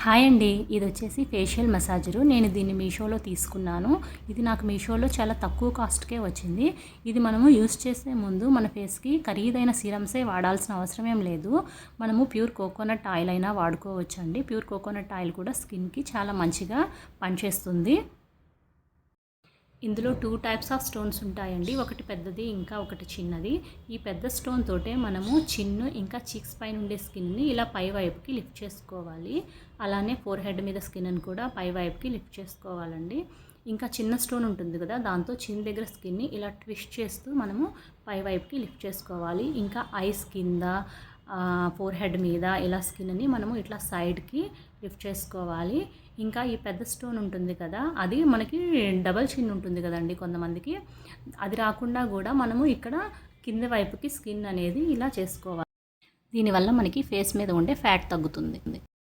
Hi అండి, ఇది వచ్చేసి ఫేషియల్ మసాజరు. నేను దీన్ని మీషోలో తీసుకున్నాను. ఇది నాకు మీషోలో చాలా తక్కువ కాస్ట్కే వచ్చింది. ఇది మనము యూస్ చేసే ముందు మన ఫేస్కి ఖరీదైన సీరమ్సే వాడాల్సిన అవసరం ఏం లేదు. మనము ప్యూర్ కోకోనట్ ఆయిల్ అయినా వాడుకోవచ్చండి. ప్యూర్ కోకోనట్ ఆయిల్ కూడా స్కిన్కి చాలా మంచిగా పనిచేస్తుంది. ఇందులో 2 టైప్స్ ఆఫ్ స్టోన్స్ ఉంటాయండి. ఒకటి పెద్దది, ఇంకా ఒకటి చిన్నది. ఈ పెద్ద స్టోన్ తోటే మనము చిన్ను ఇంకా చీక్స్ పైన ఉండే స్కిన్ని ఇలా పై వైపుకి లిఫ్ట్ చేసుకోవాలి. అలానే ఫోర్ హెడ్ మీద స్కిన్ని కూడా పై వైపుకి లిఫ్ట్ చేసుకోవాలండి. ఇంకా చిన్న స్టోన్ ఉంటుంది కదా, దాంతో చిన్న దగ్గర స్కిన్ని ఇలా ట్విస్ట్ చేస్తూ మనము పై వైపుకి లిఫ్ట్ చేసుకోవాలి. ఇంకా ఐస్ కింద, ఫోర్ హెడ్ మీద ఇలా స్కిన్ని మనము ఇట్లా సైడ్కి లిఫ్ట్ చేసుకోవాలి. ఇంకా ఈ పెద్ద స్టోన్ ఉంటుంది కదా, అది మనకి డబల్ చిన్ ఉంటుంది కదండి కొంతమందికి, అది రాకుండా కూడా మనము ఇక్కడ కింద వైపుకి స్కిన్ అనేది ఇలా చేసుకోవాలి. దీనివల్ల మనకి ఫేస్ మీద ఉండే ఫ్యాట్ తగ్గుతుంది.